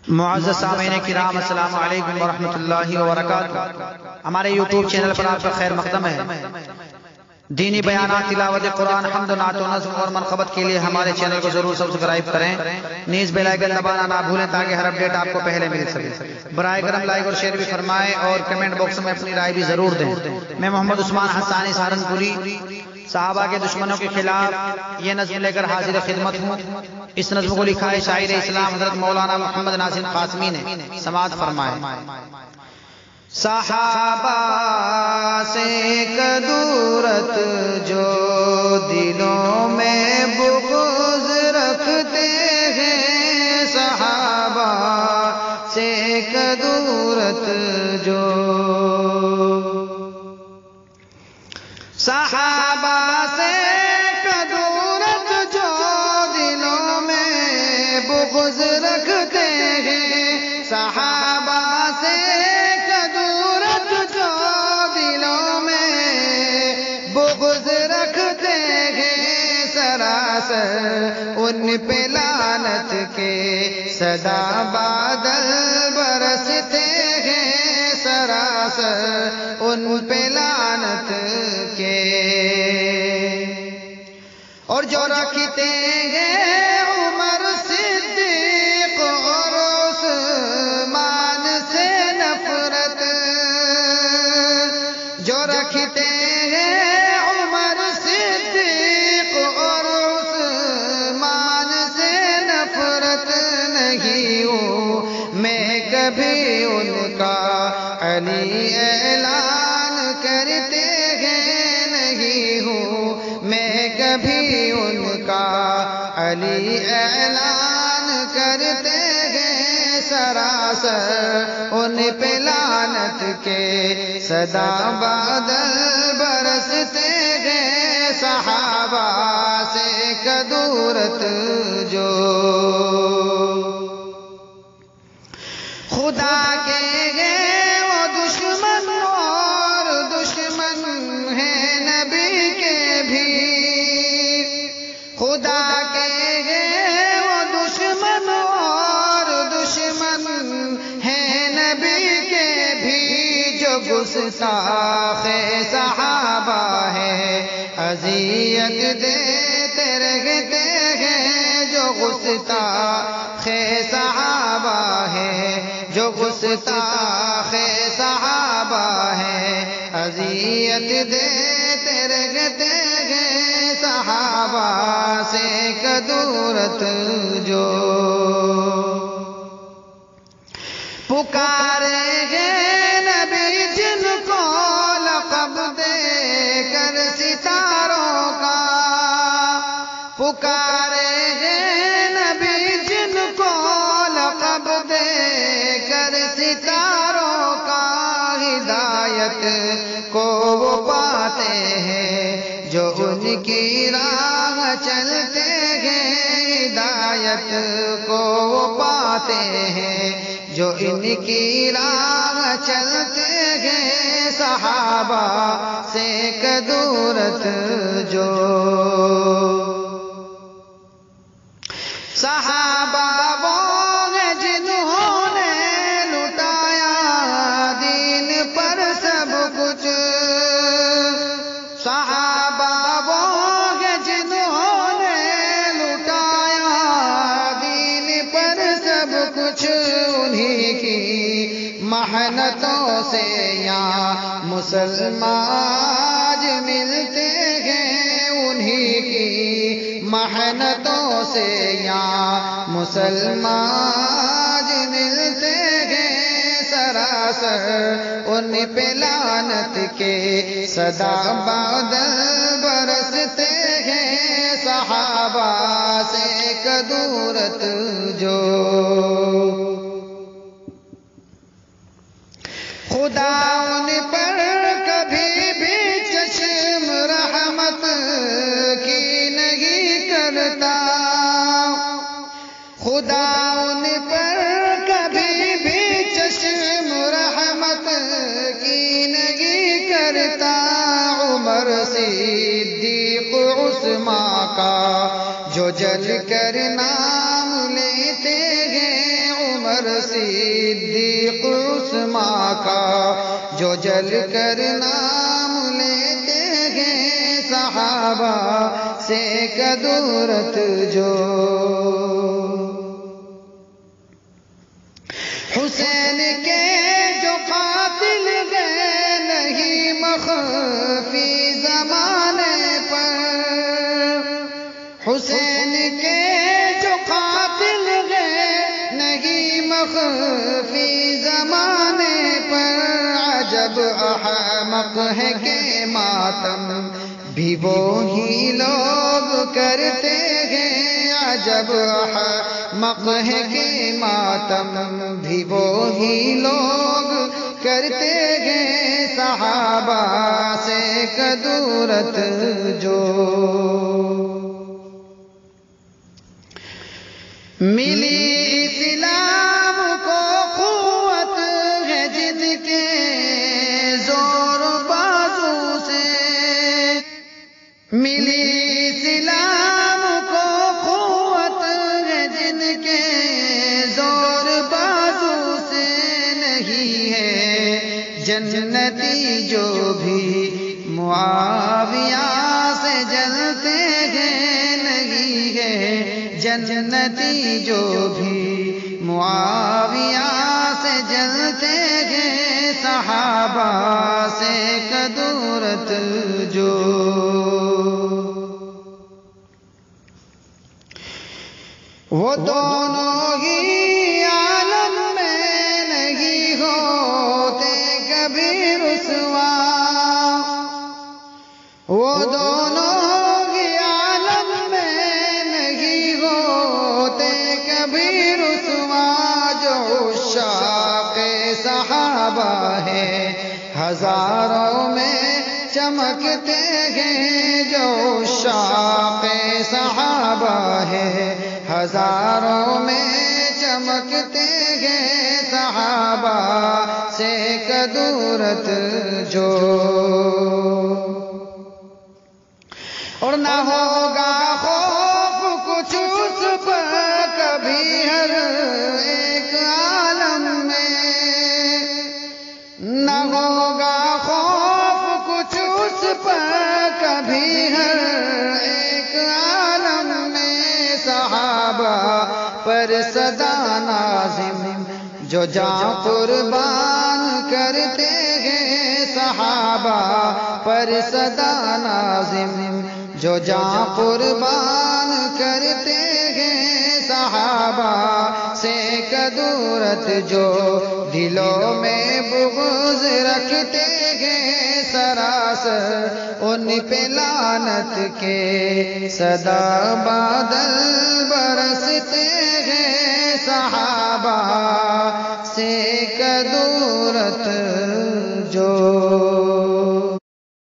معزز سامعین کرام، السلام علیکم ورحمۃ اللہ وبرکاتہ۔ ہمارے یوٹیوب چینل پر آپ کا خیر مقدم ہے۔ دینی بیانات، تلاوت قرآن، حمد و نعت و نظم اور منقبت کے لیے ہمارے چینل کو ضرور سبسکرائب کریں، نیز بیل آئیکن دبانا نہ بھولیں تاکہ ہر اپڈیٹ آپ کو پہلے مل سکے۔ برائے کرم لائک اور شیئر بھی فرمائیں اور کمنٹ باکس میں اپنی رائے بھی ضرور دیں۔ میں محمد عثمان حسانی سہارنپوری صحابہ کے دشمنوں کے خلاف یہ نظم لے کر حاضر خدمت ہوں۔ اس نظم کو لکھا ہے شاعر اسلام حضرت مولانا محمد ناصر قاسمی نے۔ سماعت فرمائیں۔ صحابہ سے کدورت جو دلوں میں بغض رکھتے ہیں، صحابہ سے کدورت جو، صحابہ سے کدورت جو دلوں میں بغض رکھتے ہیں، صحابہ سے کدورت جو دلوں میں بغض رکھتے ہیں، سراسر ان پہ لعنت کے صدا بادل برستے ہیں، سراسر ان پہ لعنت کے، اور جو رکھتے ہیں عمر صدیق اور عثمان سے نفرت، جو رکھتے ہیں عمر صدیق اور عثمان سے نفرت، نہیں ہوں میں کبھی ان کا علی اعلان کرتے ہیں، نہیں ہوں میں کبھی ان کا علی اعلان کرتے ہیں، سراسر ان پہ لعنت کے صدا بادل برستے ہیں، صحابہ سے کدورت جو، خدا کے ہیں وہ دشمن اور دشمن ہیں نبی کے بھی، خدا کے ہیں وہ دشمن اور دشمن ہیں نبی کے بھی، جو گستاخ صحابہ ہے اذیت دیتے رہتے ہیں، جو گستاخ صحابہ ہے، جو گستاخ صحابہ ہے اذیت دیتے رہتے ہیں، صحابہ سے کدورت جو، پکارے گے نبی جن کو لقب دے کر ستاروں کا، پکارے گے نبی جن کو لقب دے کر ستاروں کا، ہدایت کو وہ پاتے ہیں جو ان کی راہ چلتے ہیں، ہدایت کو وہ پاتے ہیں جو ان کی راہ چلتے ہیں، صحابہ سے کدورت جو، صحابہ وہ ہیں جنہوں نے لٹایا دین پر سب کچھ، صحابہ وہ ہیں جنہوں نے لٹایا دین پر سب کچھ، انہی کی محنتوں سے یہاں مسلمان آج ملتے ہیں، انہی کی محنتوں سے یہاں مسلمان آج ملتے ہیں، سراسر ان پہ لعنت کے صدا بادل برستے ہیں، صحابہ سے کدورت جو، خدا ان پر کبھی بھی چشم رحمت کی نہیں کرتا، خدا ان پر کبھی بھی چشم رحمت کی نہیں کرتا، عمر صدیق عثمان کا جو جل کر نام لیتے ہیں، عمر صدیق عثمان کا جو جل کر نام لیتے ہیں صحابہ سے کدورت جو حسین کے جو قاتل گئے نہیں مخفی زمانے پر حسین کے جو قاتل گئے نہیں مخفی زمانے پر عجب احمق ہے کہ ماتم بھی وہی لوگ کرتے ہیں عجب احمق ہے کہ ماتم بھی وہی لوگ کرتے ہیں صحابہ سے کدورت جو ملی اسلام کو قوت ہے جن کے زور بازو سے ملی اسلام کو قوت ہے جن کے زور بازو سے نہیں ہے جنتی جو بھی معاویہ سے جلتے ہیں نہیں ہے جنتی جو بھی معاویہ سے جلتے ہیں صحابہ سے کدورت جو وہ دونوں ہی عالم میں نہیں ہوتے کبھی رسوا وہ دونوں ہی عالم میں نہیں ہوتے کبھی رسوا جو عشاق صحابہ ہے ہزاروں میں چمکتے ہیں جو عشاق صحابہ ہے ہزاروں میں چمکتے ہیں صحابہ سے کدورت جو اور نہ ہوگا خوف کچھ اس پر کبھی ہر ایک عالم میں نہ ہوگا خوف کچھ اس پر کبھی ہر ایک عالم میں صحابہ پر صدا نازم جو جاں قربان کرتے ہیں صحابہ پر صدا نازم جو جاں قربان کرتے ہیں صحابہ سے کدورت جو دلوں میں بغض رکھتے ہیں سراسر ان پہ لعنت کے صدا بادل برستے ہیں صحابہ سے کدورت